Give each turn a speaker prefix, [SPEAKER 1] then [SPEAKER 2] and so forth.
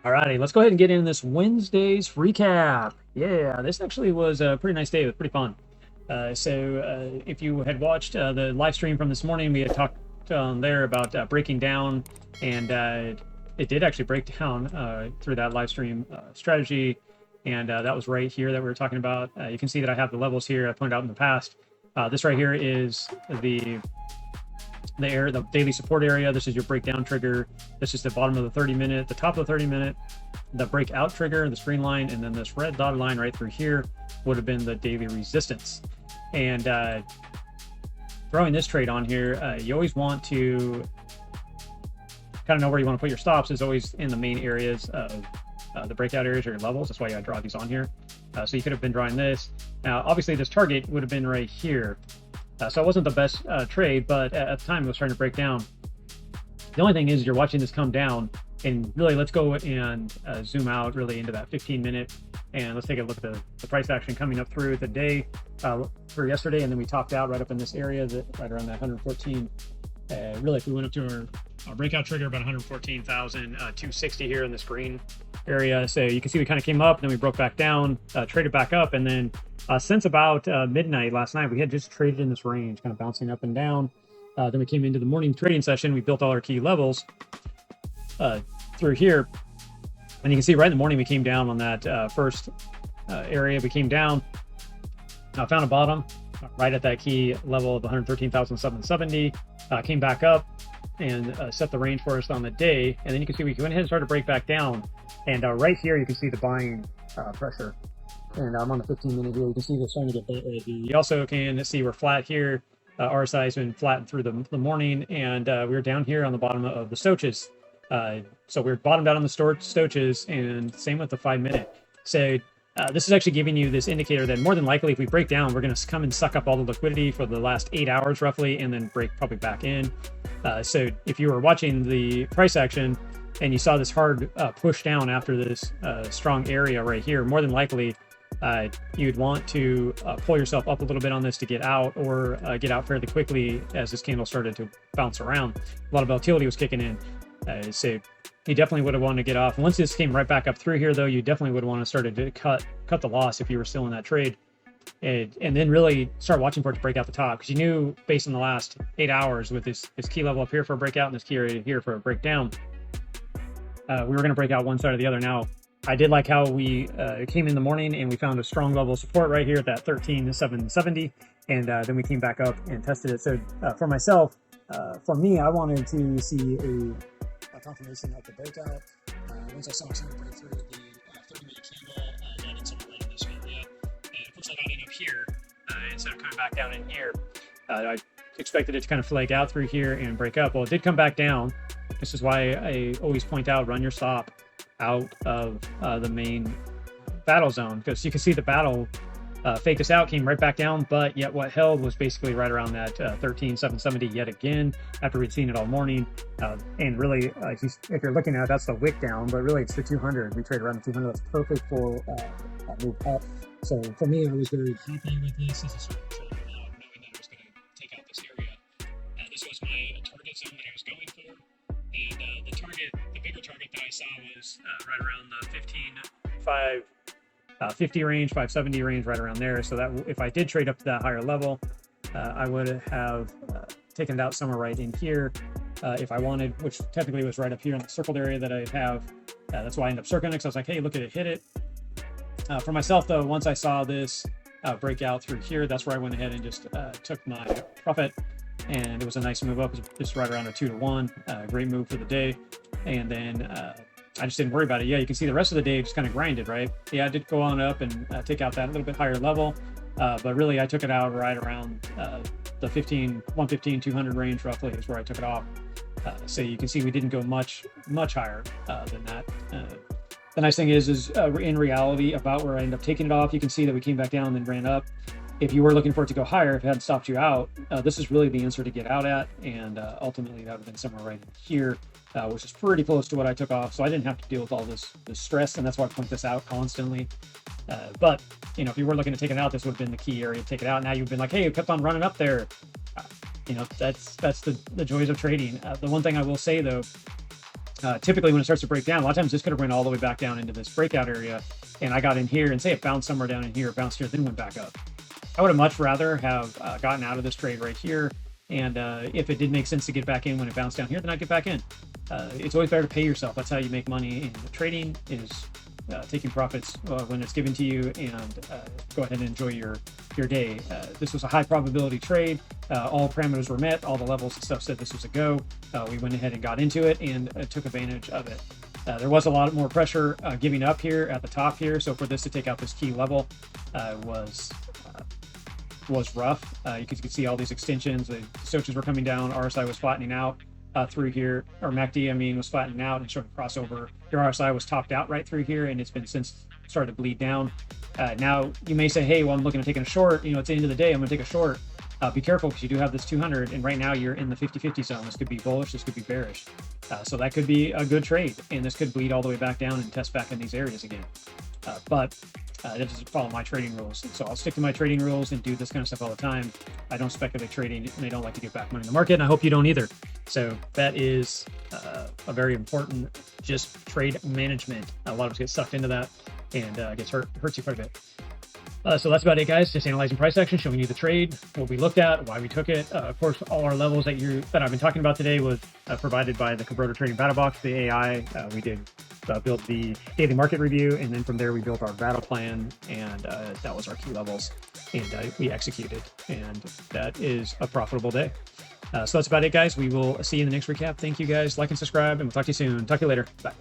[SPEAKER 1] Alrighty, let's go ahead and get in this Wednesday's recap. Yeah, this actually was a pretty nice day. It was pretty fun. If you had watched the live stream from this morning, we had talked there about breaking down, and it did actually break down through that live stream strategy, and that was right here that we were talking about. You can see that I have the levels here I pointed out in the past. This right here is the daily support area. This is your breakdown trigger. This is the bottom of the 30-minute, the top of the 30-minute, the breakout trigger, the screen line, and then this red dotted line right through here would have been the daily resistance. And throwing this trade on here, you always want to kind of know where you want to put your stops. Is always in the main areas of the breakout areas or your levels. That's why I draw these on here. So you could have been drawing this. Now, obviously, this target would have been right here. So it wasn't the best trade, but at the time it was trying to break down. The only thing is you're watching this come down, and really let's go and zoom out really into that 15-minute, and let's take a look at the price action coming up through the day for yesterday, and then we topped out right up in this area, right around that 114. Really, if we went up to our breakout trigger, about 114,260 here in this green area. So you can see we kind of came up, then we broke back down, traded back up, and then since about midnight last night, we had just traded in this range, kind of bouncing up and down. Then we came into the morning trading session. We built all our key levels through here, and you can see right in the morning we came down on that first area. We came down, found a bottom right at that key level of 113,770. Came back up and set the range for us on the day, and then you can see we went ahead and started to break back down. And right here you can see the buying pressure. And I'm on the 15-minute here. You can see we're starting to get that right here. You also can see we're flat here. RSI has been flattened through the morning, and we're down here on the bottom of the Stochs. So we're bottomed out on the Stochs, and same with the 5-minute. So this is actually giving you this indicator that more than likely, if we break down, we're going to come and suck up all the liquidity for the last 8 hours roughly, and then break probably back in. So if you were watching the price action and you saw this hard push down after this strong area right here, more than likely you'd want to pull yourself up a little bit on this to get out, or get out fairly quickly as this candle started to bounce around. A lot of volatility was kicking in. So you definitely would have wanted to get off. Once this came right back up through here, though, you definitely would want to start to cut the loss if you were still in that trade, and then really start watching for it to break out the top, because you knew based on the last 8 hours with this key level up here for a breakout and this key area here for a breakdown, we were going to break out one side or the other. Now, I did like how we came in the morning and we found a strong level of support right here at that 13,770, and then we came back up and tested it. So for myself, for me, I wanted to see a confirmation of the breakout. Once I saw something break through the 30-minute candle, I got in some right in this area, and it looks like I ended up here instead of coming back down in here. I expected it to kind of flake out through here and break up. Well, it did come back down. This is why I always point out, run your stop out of the main battle zone, because you can see the battle fake us out, came right back down, but yet what held was basically right around that 13,770 yet again, after we'd seen it all morning. And really, if you're looking at it, that's the wick down, but really it's the 200. We trade around the 200. That's perfect for that move up. So for me, I was very happy with this. This is sort of trading out, knowing that I was going to take out this area. This was my target zone that I was going for. And the bigger target that I saw was right around the 550 range, 570 range, right around there. So that if I did trade up to that higher level, I would have taken it out somewhere right in here if I wanted, which technically was right up here in the circled area that I have. That's why I ended up circling it, because I was like, hey, look at it, hit it. For myself, though, once I saw this breakout through here, that's where I went ahead and just took my profit. And it was a nice move up, just right around a 2-to-1. Great move for the day. And then I just didn't worry about it. Yeah, you can see the rest of the day just kind of grinded, right? Yeah, I did go on up and take out that little bit higher level. But really, I took it out right around the 115, 200 range roughly is where I took it off. So you can see we didn't go much higher than that. The nice thing is in reality, about where I ended up taking it off, you can see that we came back down and then ran up. If you were looking for it to go higher, if it hadn't stopped you out, this is really the answer to get out at, and ultimately that would have been somewhere right here, which is pretty close to what I took off, so I didn't have to deal with all this stress, and that's why I point this out constantly. But if you were looking to take it out, this would have been the key area to take it out. Now you've been like, hey, it kept on running up there. That's the joys of trading. The one thing I will say, though, Typically when it starts to break down, a lot of times this could have run all the way back down into this breakout area, and I got in here and say it bounced somewhere down in here, bounced here, then went back up. I would have much rather have gotten out of this trade right here, and if it did make sense to get back in when it bounced down here, then I'd get back in. It's always better to pay yourself. That's how you make money in trading, is taking profits when it's given to you, and go ahead and enjoy your day. This was a high probability trade. All parameters were met. All the levels and stuff said this was a go. We went ahead and got into it and took advantage of it. There was a lot more pressure giving up here at the top here. So for this to take out this key level was rough. You could see all these extensions. The Stochs were coming down. RSI was flattening out through here, or MACD, I mean, was flattening out and showing crossover. Your RSI was topped out right through here, and it's been since started to bleed down. Now you may say, hey, well, I'm looking at taking a short. You know, it's the end of the day. I'm going to take a short. Be careful, because you do have this 200, and right now you're in the 50-50 zone. This could be bullish, this could be bearish. So that could be a good trade, and this could bleed all the way back down and test back in these areas again. But that doesn't follow my trading rules. And so I'll stick to my trading rules and do this kind of stuff all the time. I don't speculate trading, and I don't like to give back money in the market, and I hope you don't either. So that is a very important, just trade management. A lot of us get sucked into that, and hurts you quite a bit. So that's about it, guys. Just analyzing price action, showing you the trade, what we looked at, why we took it. Of course, all our levels that I've been talking about today was provided by the Kabroda Trading Battle Box, the AI. We did build the daily market review, and then from there we built our battle plan, and that was our key levels, and we executed, and that is a profitable day. So that's about it, guys. We will see you in the next recap. Thank you, guys. Like and subscribe, and we'll talk to you soon. Talk to you later. Bye.